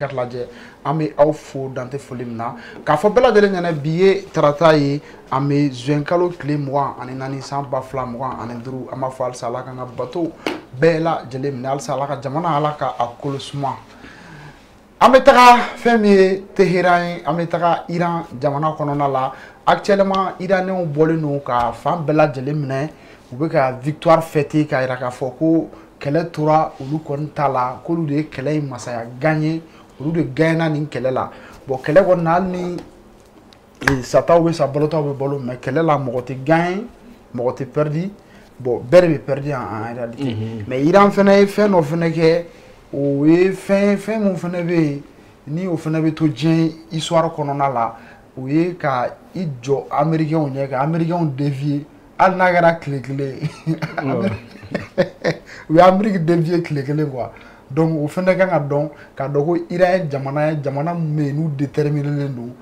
lajɛ an bɛ aw fo dante foli min na k'a fɔ bɛɛ lajɛlen ɲɛna bi ye tarata ye an bɛ juin kalo tile 24 san 2025 an b'a fɔ halisa ala kan ka bato bɛɛ lajɛlen minɛ halisa ala ka jamana ala ka a kolo suma an bɛ taga fɛn min ye Teheran ye an bɛ taga Iran jamana kɔnɔna la actuellement iranenw bɔlen don ka fan bɛɛ lajɛlen minɛ u bɛ ka victoire fêter k'a jira k'a fɔ ko kɛlɛ tora olu kɔni ta la k'olu de ye kɛlɛ in masaya gagné olu de gagnera nin kɛlɛ la bon kɛlɛ kɔni na hali ni sataw bɛ sa balotaw bɛ balo mais kɛlɛ la mɔgɔ tɛ gagné mɔgɔ tɛ perdu bon bɛɛ de bɛ perdu en réalité mais Iran fana ye fɛn dɔ fana kɛ o ye fɛn mun fana bɛ yen ni o fana bɛ to diɲɛ histoire kɔnɔna la o ye ka i jɔ américains ɲɛ ka américains dévier hali n'a kɛra tile kelen u ye Amérique dévier tile kelen quoi donc o fana kan ka dɔn ko Iran ye jamana min bɛ yen n'u déterminelen don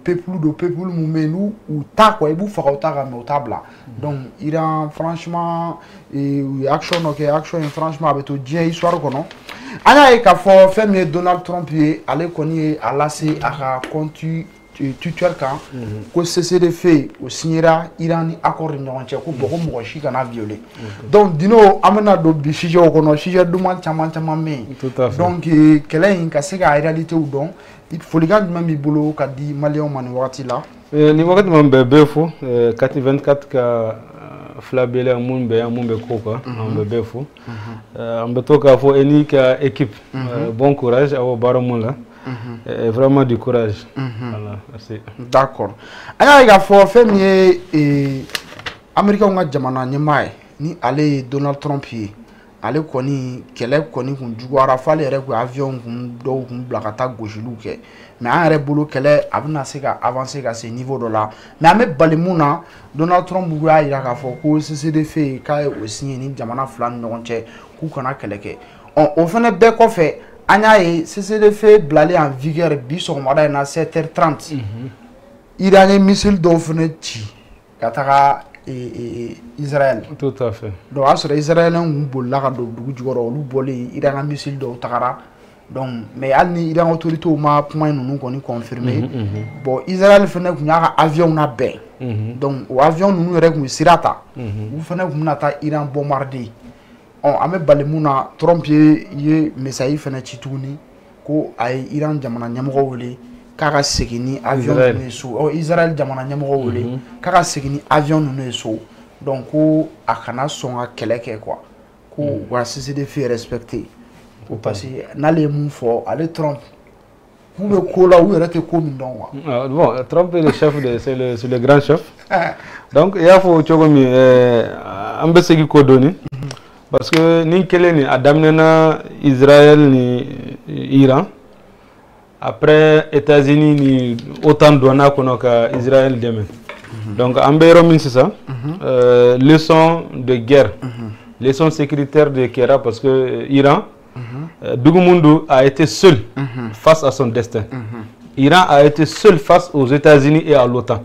peuple mun bɛ yen n'u ta quoi i b'u faga u ta kan mais u t'a bila donc Iran franchement u ye action dɔ kɛ action in franchement a bɛ to diɲɛ histoire kɔnɔ an y'a ye k'a fɔ fɛn min ye Donald Trump ye ale kɔni ye a lase a ka compte Twitter kan ko cessez-le-feu o signera Iran ni accord ni ɲɔgɔn cɛ ko bɔn ko mɔgɔ si kana violer donc dino an bɛna don bi sujet o kɔnɔ sujet duman caman bɛ yen donc kɛlɛ in ka se ka réalité dɔn folikan jumɛn b'i bolo ka di maliyɛnw ma nin wagati la nin wagati ma bɛɛ bɛɛ fo kati 24 ka fila bɛɛ la mun bɛ yan mun bɛ ko kan an bɛ bɛɛ fo an bɛ to k'a fɔ e n'i ka équipe bon courage aw baara mun la vraiment du courage. Voilà, merci. D'accord. An y'a ye k'a fɔ fɛn min ye Américains ka jamana ɲɛmaa ye ni ale ye Donald Trump ye ale kɔni kɛlɛ kɔni kun juguyara f'ale yɛrɛ kun avion dɔw kun bila ka taa gosiliw kɛ mais an yɛrɛ bolo kɛlɛ a bɛna se ka avancer ka se niveau dɔ la mais an bɛ bali mun na Donald Trump y'a jira k'a fɔ ko cessez-le-feu k'a ye o signé ni jamana fila ni ɲɔgɔn cɛ k'u kana kɛlɛ kɛ o fana bɛɛ kɔfɛ an y'a ye cessez-le-feu bilalen en vigueur bi sɔgɔmada in na 7h30 Iran ye missile dɔw fana ci ka taga Israël. Tout à fait. Donc a sɔrɔ Israël kun bolila ka don dugu jukɔrɔ olu bɔlen Iran ka missile dɔw tagara donc mais hali ni Iran autorités ma kuma ninnu kɔni confirmer bon Israël fana kun y'a ka avion labɛn donc o avion ninnu yɛrɛ kun sira ta u fana kun bɛna taa Iran bombarder an bɛ bali mun na Trump ye message fana ci tuguni ko a ye Iran jamana ɲɛmɔgɔ wele k'a ka segin ni avion ninnu ye so Israël jamana ɲɛmɔgɔ wele k'a ka segin ni avion ninnu ye so donc ko a kana sɔn ka kɛlɛ kɛ quoi ko u ka cessez-le-feu respecter ko parce que n'ale ye mun fɔ ale Trump k'u bɛ ko la u yɛrɛ tɛ ko min dɔn quoi. Bon, Trump est le chef c'est le grand chef donc i y'a fɔ cogo min an bɛ segin ko dɔɔni parce que nin kelen ni a daminɛna Israël ni Iran après États-Unis ni OTAN donna kɔnɔ ka Israël dɛmɛ donc an bɛ yɔrɔ min sisan leçon de guerre leçon sécuritaire de kɛra parce que Iran Dugumundu a été seul face à son destin. Iran a été seul face aux États-Unis et à l'OTAN.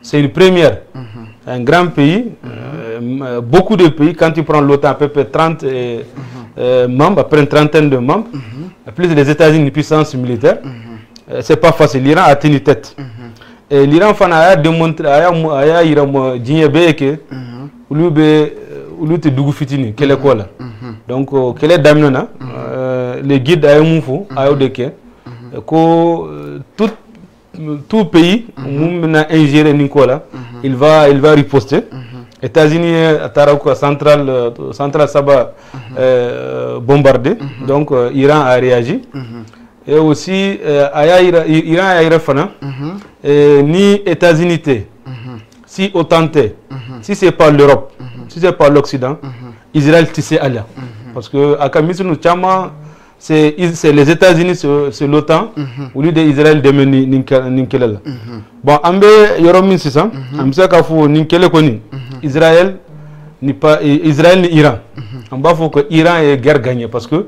C'est une première. Un grand pays, beaucoup de pays, quand tu prends l'OTAN, à peu près 30 membres, après une trentaine de membres, plus les États-Unis, une puissance militaire, c'est pas facile. L'Iran a tenu tête. Et l'Iran a démontré, donc quel est Damnona les guides à Mouffou à Odeke tout pays ingéré Nicolas il va riposter. États-Unis Tarakouka centrale Saba bombardé donc Iran a réagi et aussi Iran a Irafana ni États-Unis si autant si c'est pas l'Europe si c'est pas l'Occident Israël tissé alia parce que à Kamisu nous chama c'est les États-Unis c'est l'OTAN au lieu d'Israël de Ninkelel bon ambe yoromin c'est ça amsa ka fo Ninkele koni Israël ni Iran on va faut que Iran ait guerre gagnée parce que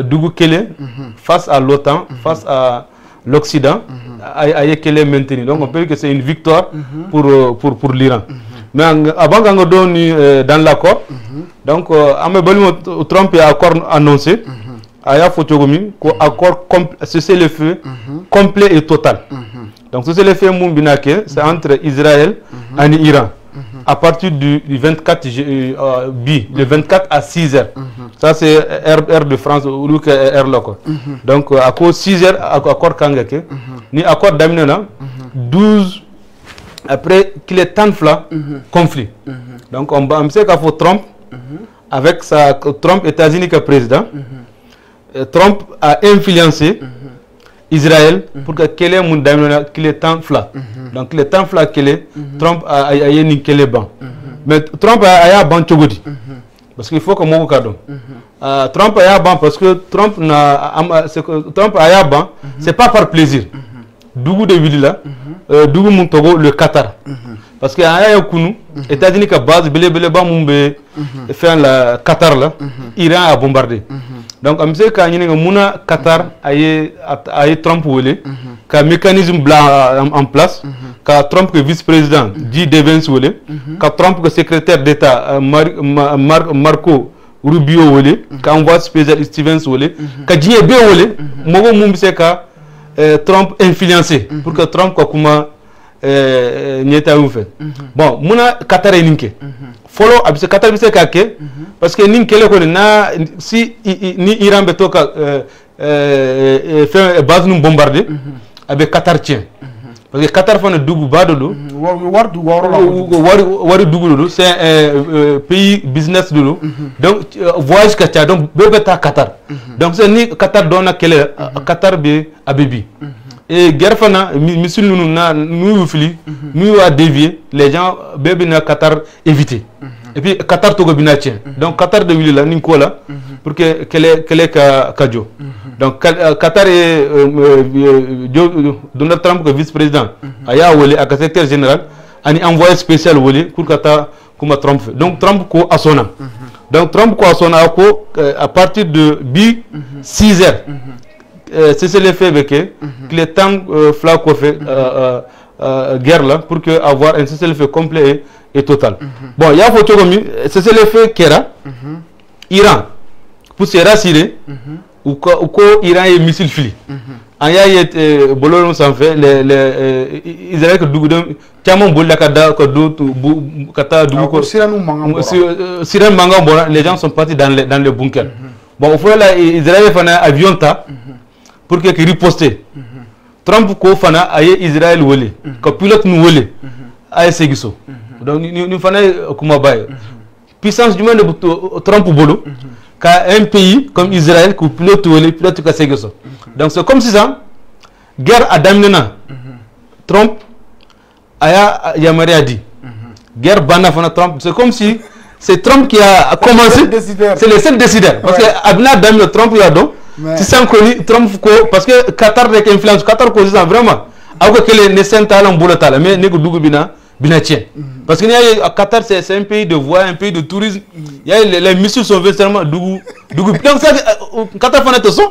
Dougou Kele face à l'OTAN face à l'Occident a Kele maintenu donc on peut dire que c'est une victoire pour l'Iran. Mais avant qu'on donne dans l'accord, donc Trump a encore annoncé aya photogomi ko accord cessez le feu complet et total. Donc cessez le feu Mumbinake, c'est entre Israël et Iran. À partir du 24 le 24 à 6 heures. Ça c'est heure de France ou heure loco. Donc à cause 6 heures accord Kangake, ni accord d'Amina 12 après qu'il est tant fla conflit. Donc on sait qu'il faut Trump avec sa Trump États-Unis comme président. Trump a influencé Israël pour que qu'il est tant fla. Donc le temps fla Trump a eu quel ban. Mais Trump a ban Tchogodi. Parce qu'il faut que mon cadeau. Trump a ban parce que Trump a ban, c'est pas par plaisir. Dougou de ville là, Dougou Montogo le Qatar. Parce que aya kunu États-Unis ka base bele ba mumbe faire la Qatar là, Iran a bombardé. Donc am se ka ñini nga muna Qatar ay Trump wolé ka mécanisme blanc en place, ka Trump que vice-président J.D. Vance wolé, ka Trump que secrétaire d'État Marco Rubio wolé, ka envoyé spécial Stevens wolé, ka JB wolé, mogo mumbe se ka Trump influencé pour que Trump comment bon muna Qatar est ninke follow abise Qatar bise kake parce que ninke le ko na si ni Iran beto ka fait base nous bombarder avec Qatar tient parce que Qatar fana dugu badolo war dugu c'est un pays business dolo donc voyage kacha donc bebeta Qatar donc c'est ni Qatar dona kele Qatar be abebi et guerre fana misil nous fili nous a dévié les gens bébé na Qatar éviter et puis Qatar to go binatien donc Qatar de ville là ninkola pour que kele kajo donc Qatar est Donald Trump que vice-président aya wolé à secrétaire général ani envoyé spécial wolé pour Qatar comme Trump fait. Donc Trump ko asona donc Trump ko asona ko à partir de 6 heures c'est l'effet avec que les temps fla ko fait guerre là pour que avoir un cessez-le-feu complet et total. Bon, il y a photo comme cessez-le-feu Kera Iran pour se rassurer ou quoi Iran est missile fili. En y a bolon s'en fait les Israël que dougudem tiamon bolla kada ko do kata dougo siran manga bon les gens sont partis dans le bunker. Bon, au fond là Israël fait un avion ta pour que riposter. Trump ko fana aye Israël wolé ko pilote nous wolé aye segiso donc nous fana kuma baye puissance du monde Trump bolo ka un pays comme Israël ko pilote wolé pilote ka segiso donc c'est comme si ça guerre à damnena Trump aya yamari a dit guerre bana fana Trump c'est comme si c'est Trump qui a commencé c'est le seul décideur parce que abna damne Trump ya donc si c'est connu Trump parce que Qatar avec influence Qatar cause vraiment alors que les naissants en boulotala mais ne dougou bina tient parce que Qatar c'est un pays de voix un pays de tourisme il y a les missiles sont vraiment dougou donc ça Qatar fana to son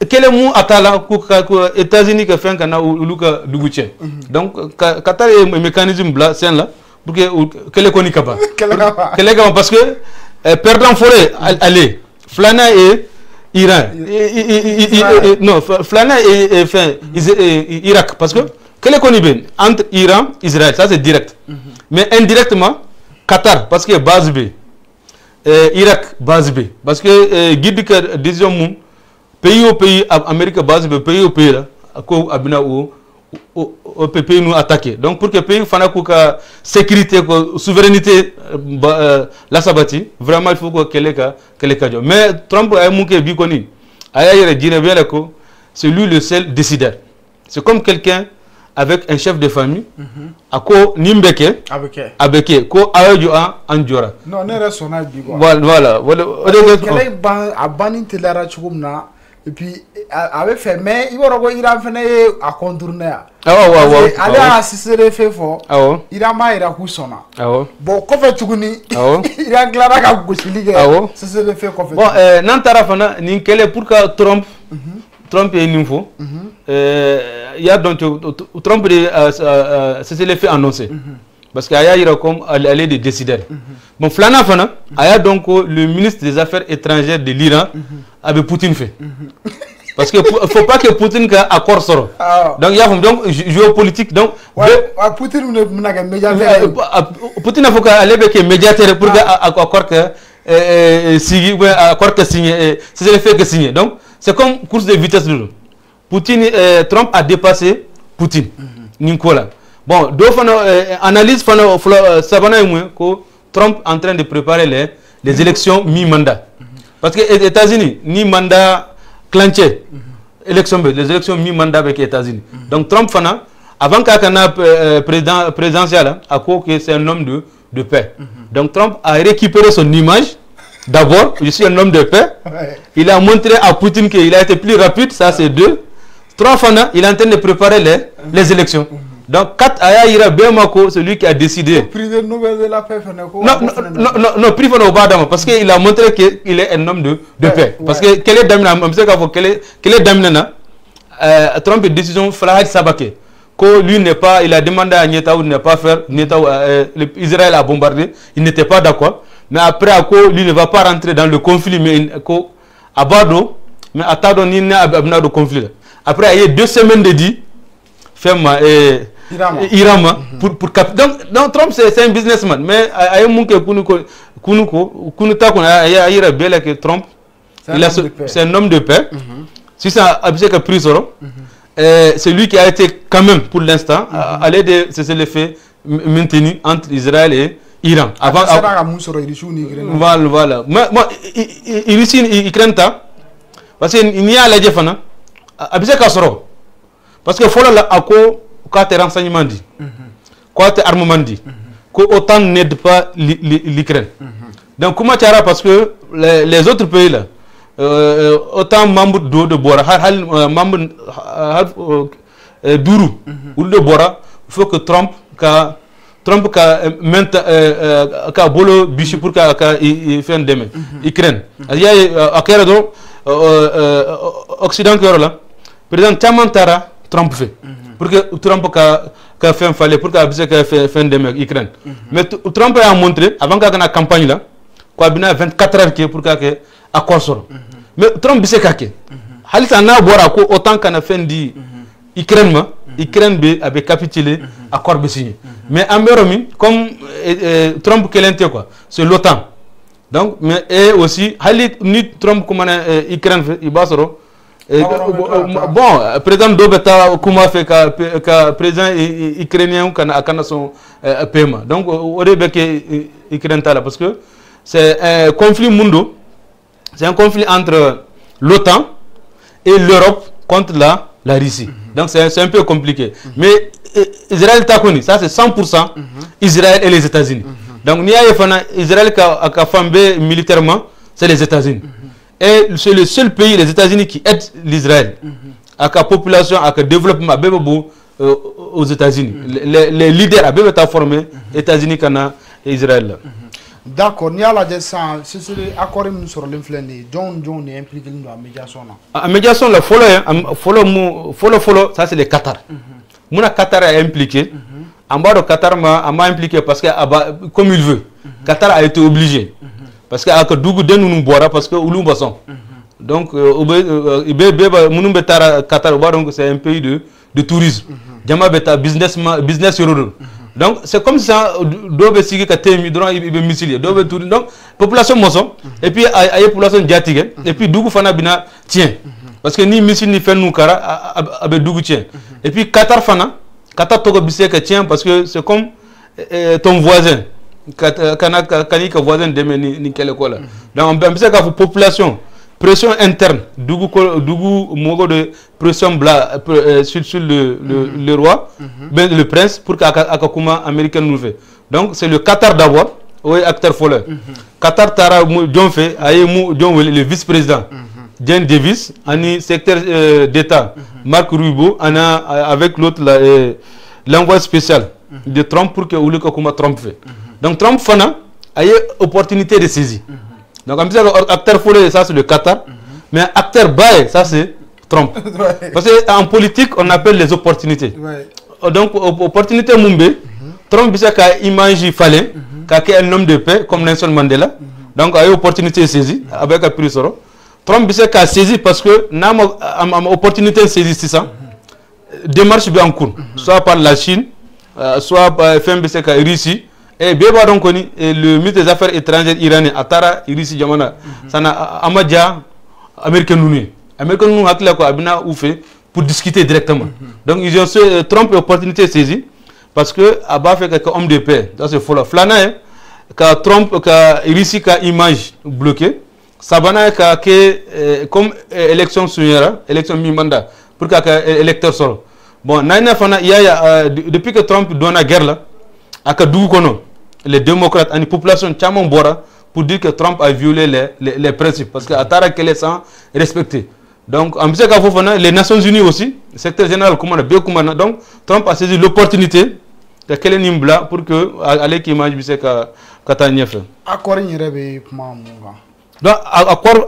quel est mon atala États-Unis que fait kana ou luka dougou tient donc Qatar est un mécanisme blanc c'est là pour que quel est connu kaba parce que perdant forêt aller flana et Iran, non, Flana et Irak, parce que quel est connu entre Iran et Israël, ça c'est direct. Mais indirectement, Qatar, parce que base B, Irak, base B, parce que guide que décision pays au pays, Amérique base B, pays au pays là, au pays nous attaquer. Donc pour que le pays fasse la sécurité, la souveraineté, la sabati, vraiment il faut que les cas. Mais Trump a un bi connu. C'est lui le seul décideur. C'est comme quelqu'un avec un chef de famille, à ko nimbeke, avec ko ayo anjora. Non, ne reste on a dit voilà. Quel a banni telara chumna. Et puis, avec fait, mais il va Iran à contourner. Allez assister les faits forts. Iran m'a ira Houssona. Bon, qu'on fait Tchouni, Iran Clara Goussili, c'est le fait qu'on fait. Bon, Nantarafana, Ninkele pour que Trump est nouveau. Il y a donc Trump, c'est le fait annoncé. Parce qu'il y a comme aller des décideurs. Bon, Flana Fana, il y a donc le ministre des Affaires étrangères de l'Iran, avec Poutine fait. Parce qu'il ne faut pas que Poutine ait accord sort. Donc, il y a donc géopolitique. Donc, Poutine n'a qu'un médiateur. Poutine a fait aller avec un médiateur pour accord que signé. C'est le fait que signé. Donc, c'est comme course de vitesse. Poutine, Trump a dépassé Poutine. Nicolas. Bon, deux analyse ça va que Trump est en train de préparer les élections mi-mandat. Parce que les États-Unis, ni mandat clanché, les élections mi-mandat avec les États-Unis. Donc Trump, avant qu'il y ait un présidentiel, à cause que c'est un homme de paix. Donc Trump a récupéré son image. D'abord, je suis un homme de paix. Il a montré à Poutine qu'il a été plus rapide, ça c'est 2. 3 il est en train de préparer les élections. Donc, 4 Aya Ira Bemako, celui qui a décidé. Non, privé au Badama, parce qu'il a montré qu'il est un homme de paix. Parce que quel est Damina, Trump a décision Flahad Sabake. Que lui n'est pas, il a demandé à Netanyahu de ne pas faire, Israël a bombardé, il n'était pas d'accord. Mais après, lui ne va pas rentrer dans le conflit, mais à Bado, mais à Tadon, il n'y a pas de conflit. Après, il y a 2 semaines de dit, Ferma et Irama pour capter. Donc Trump c'est un businessman, mais il y a que Trump c'est un homme de paix. Si ça a pris c'est lui qui a été quand même pour l'instant à l'aide c'est l'effet maintenu entre Israël et Iran. Avant voilà. Moi il craint parce qu'il y a la défense parce que faut la quoi tes renseignements dit, quoi tes armements dit, qu'autant n'aide pas l'Ukraine. Donc comment tu as parce que les autres pays là, autant membres de Bora, membres d'Uru ou de Bora, il faut que Trump a bolo bichi pour qu'il fasse un demain. Ukraine. Il y a à quel Occident qui est là, président Chamantara Trump fait. Pour que Trump a fait un fallait, pour qu'il a fait un demain Ukraine. Mais Trump a montré, avant qu'il y ait une campagne là, qu'il y a 24 heures pour qu'il y ait un accord sur. Mais Trump sait qu'il y a. Il y a autant qu'on a fait l'Ukraine, l'Ukraine avait capitulé, accord signé. Mais en Europe, comme Trump c'est l'OTAN. Donc, mais aussi, Trump comme l'Ukraine, il va se bon, président Dobeta comment fait que président ukrainien a son paiement. Donc au début ukrainien là parce que c'est un conflit mondial, c'est un conflit entre l'OTAN et l'Europe contre la Russie. Donc c'est un peu compliqué. Mais Israël t'a connu, ça c'est 100% Israël et les États-Unis. Donc Israël qui a flambé militairement, c'est les États-Unis. Et c'est le seul pays, les États-Unis, qui aide l'Israël avec la population, avec le développement aux États-Unis. Les leaders ont formé les États-Unis, Canada et Israël. D'accord, il y a la descente, c'est l'accord sur l'influence. John est impliqué dans la médiation. La médiation, follow, ça c'est le Qatar. Mon Qatar est impliqué. En bas, le Qatar m'a impliqué parce que, comme il veut, Qatar a été obligé. Parce que avec Dougou de nous boira parce que nous basons. Donc donc c'est un pays de tourisme. Jama beta business rural. Donc c'est comme ça dobe sigi ka temi dron ibe misili dobe tourisme. Donc population moson et puis ay population diatique et puis Dougou fana bina tient. Parce que ni misili ni fen nous kara avec Dougou tient. Et puis Qatar togo bise ka tient parce que c'est comme ton voisin. Kanika voisin de Nickel Kola. Donc, on sait que la population, pression interne, Dougou Mogo de pression sur le roi, le prince, pour qu'Akakuma américain nous fait. Donc, c'est le Qatar d'abord, oui, acteur folle. Qatar Tara John fait, le vice-président, Jane Davis, un secrétaire d'État, Marc Rubio, avec l'autre, l'envoi spécial de Trump pour que Trump fait. Donc Trump a eu opportunité de saisir. Donc on dit acteur follet, ça c'est le Qatar, mais acteur bail, ça c'est Trump. Parce qu'en politique, on appelle les opportunités. Donc opportunité Mumbai, Trump a imagé fallait qu'il y ait un homme de paix comme Nelson Mandela. Donc il y a eu opportunité de saisir avec un prix soro Trump s'est saisi parce que n'a une opportunité de saisir ça. Démarche bien en cours, soit par la Chine, soit par la Russie. Et bien donc le ministre des Affaires étrangères iranien Atara Russie Jamana, ça n'a Amadja Américain Nouni. Américain Nouni a quoi abina ou fait pour discuter directement. Donc ils ont Trump l'opportunité saisie parce que Abba fait quelques hommes de paix. Ça c'est faux là. Flana que Trump que Russie a image bloquée. Sabana que comme élection souillera, élection mi-mandat pour que électeur sort. Bon, depuis que Trump donne la guerre là, les démocrates et la population chamon bora pour dire que Trump a violé les principes parce que Atara qu'elle est sans respecter. Donc en plus les Nations Unies aussi, le secrétaire général donc Trump a saisi l'opportunité de qu'elle nimbla pour que aller qui image bise ka katanya fait. Accord ni rebe kuma munga. Donc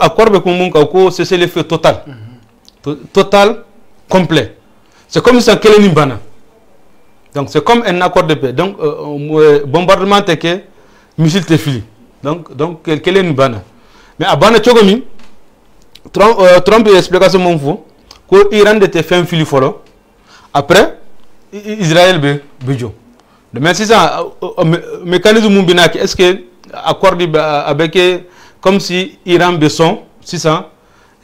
accord be kumunga ko c'est le feu total. Total complet. C'est comme ça qu'elle nimbana. Donc c'est comme un accord de paix. Donc bombardement teke missile te fili. Donc quelle est une bana. Mais à bana chogomi Trump explication mon fou que Iran était fait un fili folo. Après Israël bejo. Mais si ça mécanisme mumbinaki est-ce que accord avec comme si Iran beson si ça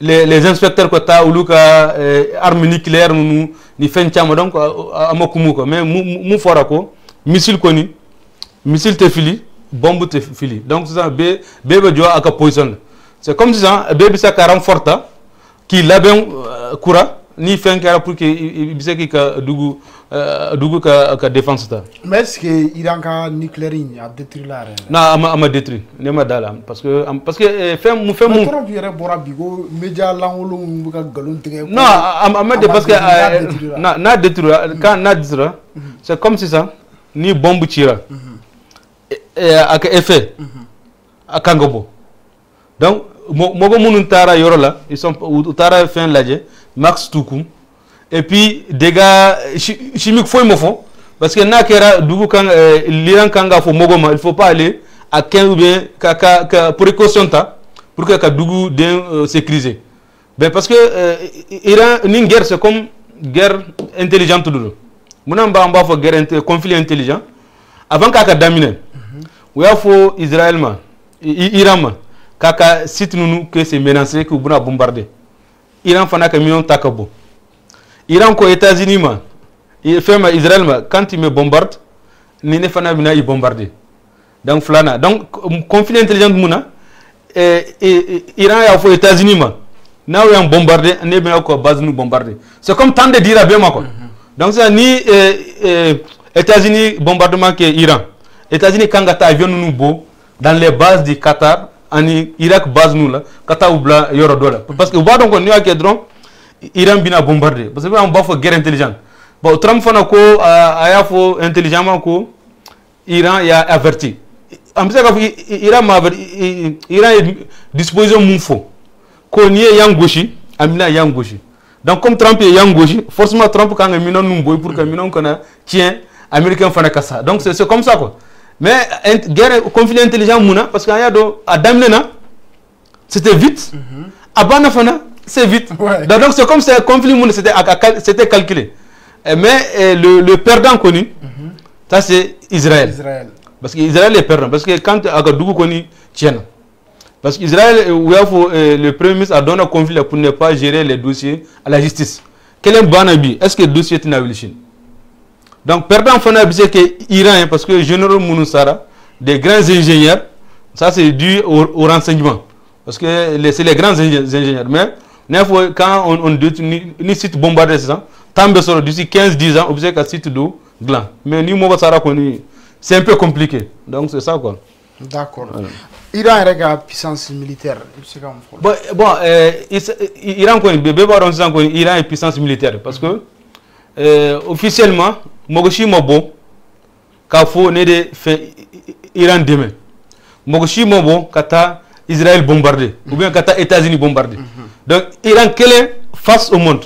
les inspecteurs que ta ou luka armes nucléaires nous ni fait chama donc amakumuko mais mu fora ko missile koni missile te fili bombe te fili donc ça bebe jo aka position c'est comme ça bebe ça 40 forta qui la ben kura ni fait kara pour que biseki ka dugu ka défense ta mais est-ce que Iran ka nucléaire a détruit la na ama détruit ne ma dala parce que fait mu Trump yere bora bigo media langolo mu ka galon tege non ama de parce que na détruit quand na détruit c'est comme si ça ni bombe tira ak effet akangobo donc mogo munun tara yorola ils sont tara fin ladje max tukum et puis dégâts chimiques faut me font parce que na kera dugu kan l'Iran kanga fo mogoma il faut pas aller à 15 ou bien ka précaution ta pour que ka dugu den sécuriser ben parce que Iran une guerre c'est comme guerre intelligente dodo munamba amba fo guerre conflit intelligent avant ka dominer ou ya fo Israël ma Iran ma kaka site nous que c'est menacé que buna bombarder Iran fana ka million takabo Iran ko États-Unis ma il fait ma Israël ma quand il me bombarde ni ne fana bina il bombarder donc flana donc conflit intelligent muna Iran ya fo États-Unis ma na on bombarder ne bina ko base nous bombarder c'est comme tant de dire à bien ma quoi donc ça ni États-Unis bombardement que Iran États-Unis kangata avion nous beau dans les bases du Qatar en Irak base nous là kata oubla yoro dola parce que va donc on y a que drone Iran bina bombardé parce que on va faire guerre intelligente bon Trump fana ko aya fo intelligemment ko Iran ya averti am ça que Iran ma Iran disposition mun fo ko ni yang gauche amina yang gauche donc comme Trump est yang gauche forcément Trump quand minon nous boy pour que minon kona tient américain fana kassa donc c'est comme ça quoi mais guerre conflit intelligent muna parce que aya do adamna c'était vite abana fana c'est vite ouais. Donc c'est comme c'est conflit muna c'était calculé mais le perdant connu ça c'est Israël parce que Israël est perdant parce que quand agadugu connu tient parce que Israël le premier ministre a donné un conflit pour ne pas gérer les dossiers à la justice quel est banabi est-ce que le dossier est inaviliché donc perdant fana c'est que Iran parce que général Mounousara des grands ingénieurs ça c'est dû au renseignement parce que c'est les grands ingénieurs mais quand on ni site bombardé ça tant sort d'ici 15-10 ans observe qu'à site d'eau gland mais ni moi ça c'est un peu compliqué donc c'est ça quoi d'accord Iran a puissance militaire bon Iran quoi bébé baron ça quoi Iran est puissance militaire parce que officiellement Mogoshi Mobo Kafo ne de fait Iran demain Mogoshi Mobo kata Israël bombardé ou bien kata États-Unis bombardé donc Iran quel est face au monde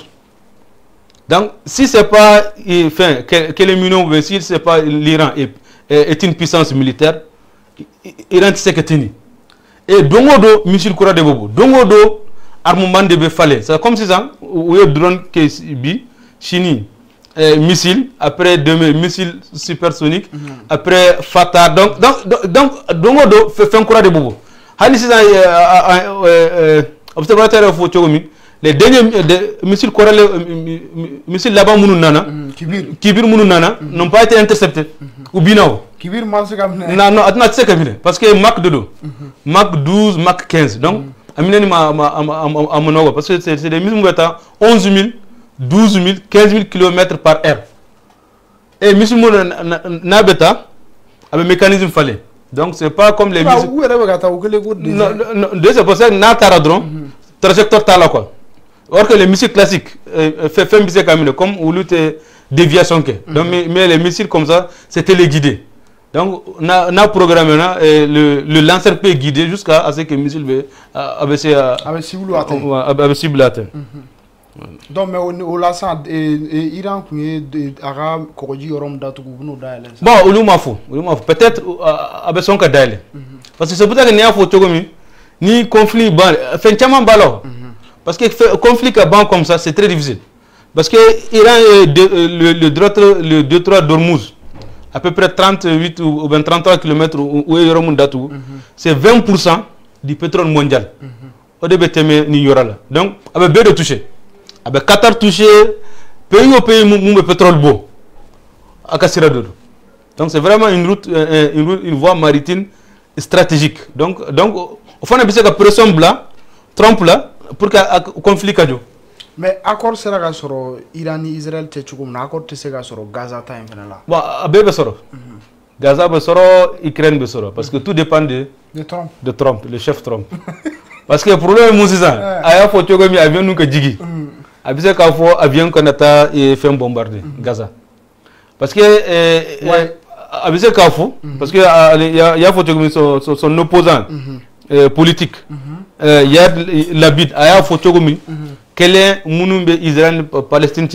donc si c'est pas quel est million ou si c'est pas l'Iran est une puissance militaire Iran c'est que tenu et dongodo missile kura de bobo dongodo armement de fallait. C'est comme si ça, où il y a drone qui est chini, missile, après missile supersonique, après Fatah. Donc, fait un courant de bobo. Hali c'est observateur de les derniers missiles missiles là-bas Kibir Moununana n'ont pas été interceptés. Ou Binao. Kibir Malseka. Non, parce que Mach 2, Mach 12, Mach 15. Donc, parce que c'est des missiles qui ont 11 000, 12 000, 15 000 km par heure. Et missiles Nabeta, avec un mécanisme fallait. Donc, c'est pas comme les missiles. C'est pour ça que Nataradron, trajectoire Tala quoi. Or que les missiles classiques, fait un missile comme ou lutte déviation. Donc, mais les missiles comme ça, c'est téléguidé. Donc, on a programmé le lanceur peut guider jusqu'à ce que le missile avec cible atteint. Donc, mais au lancement, l'Iran qui est arabe, Koroji, Orom, Datougounou, Daïle. Bon, peut-être avec son cas Daïle. Parce que c'est pour ça qu'il n'y a pas de ni conflit, fait un ballon. Parce que le conflit comme ça, c'est très difficile. Parce que l'Iran est le détroit d'Ormuz, à peu près 38 ou 33 km où est Yorom Datou, c'est 20% du pétrole mondial. Au début, il y aura là. Donc, avec deux de toucher. Avec Qatar touché, pays au pays, le pétrole beau. À Kassira Dodo. Donc, c'est vraiment une voie maritime stratégique. Donc au fond, on a besoin de pression blanc, Trump là, pour qu'il y ait un conflit. Mais accord sera sur Iran et Israël, tu as accord sera sur Gaza time là. Bon, Abé soro. Gaza soro, Ukraine soro, parce que tout dépend de Trump, le chef Trump. Parce que le problème c'est ça. Aya faut que mi avion nous que digi. Abise ka faut avion Canada et fait bombarder Gaza. Parce que Abise ka faut parce que il y a faut que son opposant politique. Il y a l'habit aya faut que mi quel est Mounumbe Israël Palestine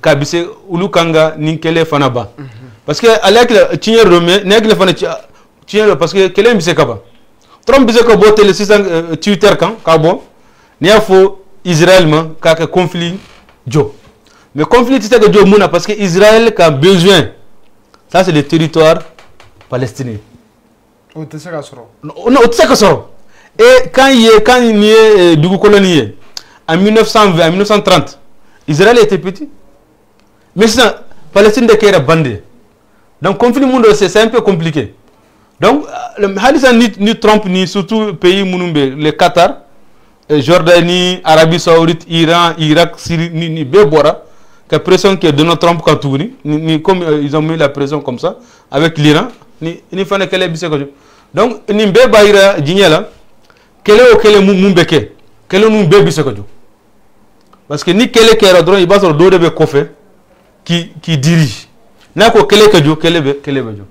kabise ulukanga ni kele fanaba. Parce que avec le tien romé negle fana tien parce que quel est mise kaba. Trump disait que botte le 600 Twitter quand kabo ni faut Israël ka conflit jo. Mais conflit c'est que jo mouna parce que Israël a besoin. Ça c'est le territoire palestinien. Non, et quand il y a du colonie en 1920, en 1930, Israël était petit. Mais ça, Palestine de bandé. Donc, conflit monde c'est un peu compliqué. Donc, ni Trump, ni surtout pays Mounumbe, le Qatar, Jordanie, Arabie Saoudite, Iran, Irak, Syrie, ni Bébora, que la pression que Donald Trump a tourné, ni comme ils ont mis la pression comme ça, avec l'Iran, ni fallait qu'elle ait bissé. Donc, ni Bébaïra, Djignala, quel est Moumbeke, quel est Moumbé bissé. Parce que ni quel est il va sur le dos de Bekofé qui dirige. N'a qu'au quel est Kedjo, quel est Bedjo.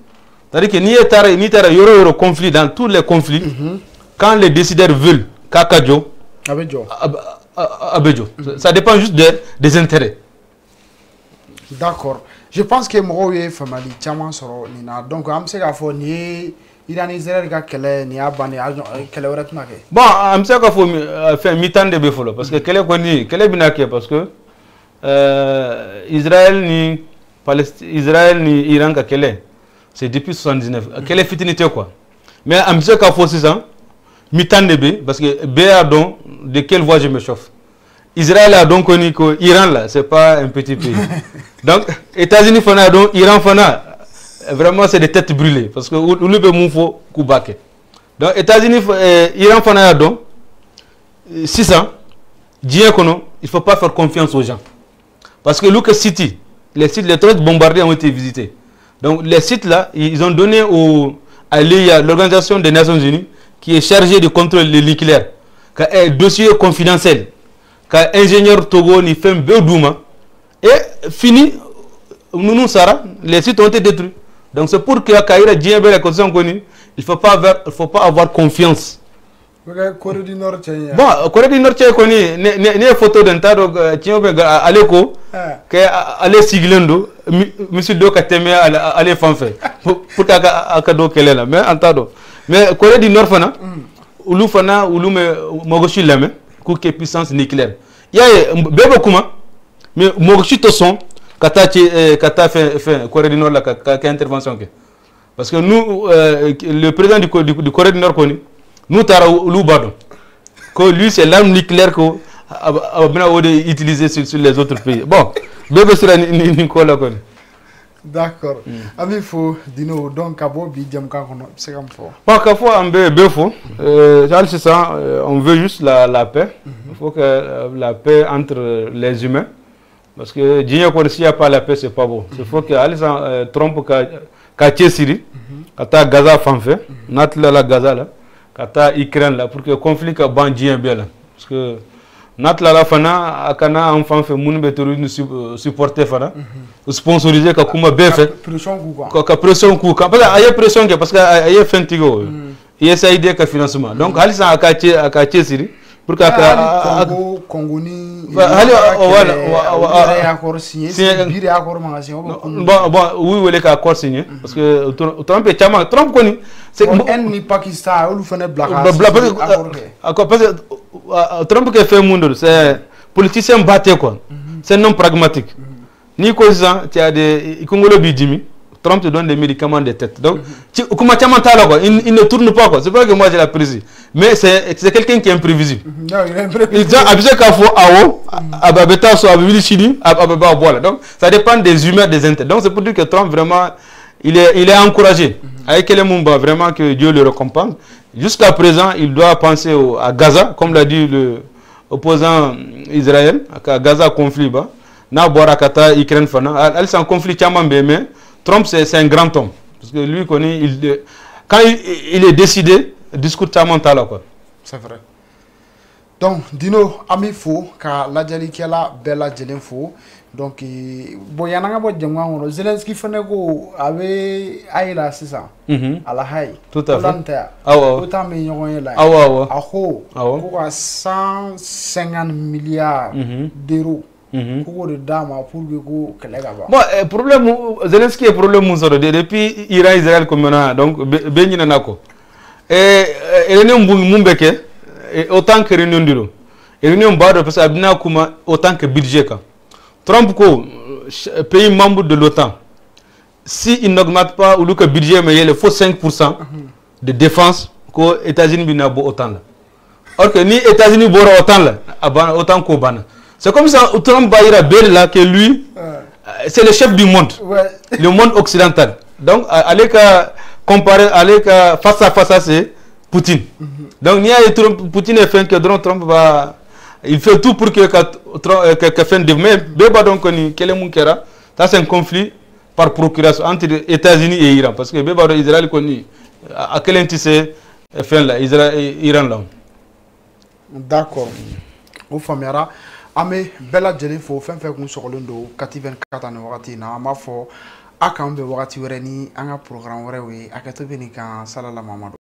C'est-à-dire que ni il y aura conflit dans tous les conflits, quand les décideurs veulent Kakadjo, Abedjo. Ça dépend juste des intérêts. D'accord. Je pense que moi, je suis famille, donc, je sais que ni Iran Israël ka kele ni abani kele oratna ke. Bon, je sais qu'il faut faire mi-temps de befolo parce que kele binake parce que Israël ni Iran ka kele c'est depuis 79. Kele fitinité quoi. Mais je sais qu'il faut 6 ans mi-temps de B parce que B a donc de quelle voie je me chauffe. Israël a donc connu que Iran là, c'est pas un petit pays. Donc États-Unis fana donc Iran fana vraiment c'est des têtes brûlées parce que où le peut moufo kubake. Donc États-Unis Iran fana donc 600 Dien kono, il faut pas faire confiance aux gens. Parce que Luke City, les sites les 30 bombardés ont été visités. Donc les sites là, ils ont donné à l'Organisation des Nations Unies qui est chargée de contrôler le nucléaire, qui a un dossier confidentiel. Quand ingénieur Togo ni fait un peu d'ouma et fini nous Sara les sites ont été détruits. Donc c'est pour que Kaira Dien la condition connue, il faut pas avoir confiance. Corée du Nord bon Corée du Nord c'est connu ne photo d'un tas de tient aleko que aller siglendo monsieur do kateme aller fanfait pour ta akado kele là mais entado mais Corée du Nord fana ulu me mogoshi lame que puissance nucléaire. Il y a bébé comment mais mon chute son kata fait Corée du Nord la intervention parce que nous le président du Corée du Nord connu nous tara loubado que lui c'est l'arme nucléaire que a utilisé sur les autres pays. Bon, bébé sera Nicolas connu. D'accord. Ami fo dino donc abo bi jam ka kono c'est comme fo. Bon, kafo ambe befo c'est ça, on veut juste la paix. Il faut que la paix entre les humains parce que Dieu ko s'il y a pas la paix c'est pas bon. Il faut que Alisa Trump ka Syrie, kata Gaza fanfe, nat la Gaza là, kata Ukraine là pour que conflit ka ban Dieu bien là parce que nat la fana akana enfant fait mun beturu nous supporter fana sponsoriser ka kuma be fait pression quoi ka pression ku parce que aye pression parce que aye fentigo il essaie de ka financement donc halisa akache siri pour ka Congo ni hali voilà accord signé biri accord magasin bon oui wele ka accord signé parce que Trump koni c'est ni Pakistan ou fene black accord parce que Trump qui fait monde c'est politicien batté quoi c'est non pragmatique ni quoi ça tu as des Congolais bidimi Trump te donne des médicaments de tête donc comment tu m'entends quoi il ne tourne pas quoi c'est pas que moi j'ai la prise mais c'est quelqu'un qui est imprévisible il a abusé qu'à faut awo ababeta so abili chini ababa voilà donc ça dépend des humeurs des intérêts donc c'est pour dire que Trump vraiment il est encouragé avec les Mumba vraiment que Dieu le récompense. Jusqu'à présent, il doit penser à Gaza, comme l'a dit le opposant Israël, à Gaza conflit bas. Na Borakata, Ukraine fana, elle c'est un conflit mais Trump c'est un grand homme parce que lui connaît quand il est décidé, discours mental quoi. C'est vrai. Donc dino ami fo ka la jali kela bella jelen fo donc boyananga bo jangwa ngono Zelensky fane ko ave ayla sisa ala hay tout à fait awa autant me nyogon la awa ko 150 milliards d'euros ko de dama pour que ko kelega ba bon problème Zelensky est problème muzoro depuis Iran Israël comme maintenant donc benyina nako elene mumbeke autant que réunion diro réunion bado parce que abina kuma autant que budget ka Trump ko pays membre de l'OTAN si il n'augmente pas ou le budget mais il faut 5% de défense que États-Unis bina bo autant là or que ni États-Unis bo autant là autant ko bana c'est comme ça Trump va ira bel là que lui c'est le chef du monde le monde occidental donc aller ka comparer aller ka face à face c'est Poutine. Donc, Poutine est fait que Trump va. Il fait tout pour que fin de. Mais, donc, quel est mon cas? Ça, c'est un conflit par procuration entre les États-Unis et Iran. Parce que Israël connaît. À quel intérêt fin là, Iran là. D'accord. Au Famiara. Ame, Bella Jennifer, fin fait qu'on se relève 24 ans, ma foi. Akambe wakati wereni anga program werewe akatubini kan salala mamado.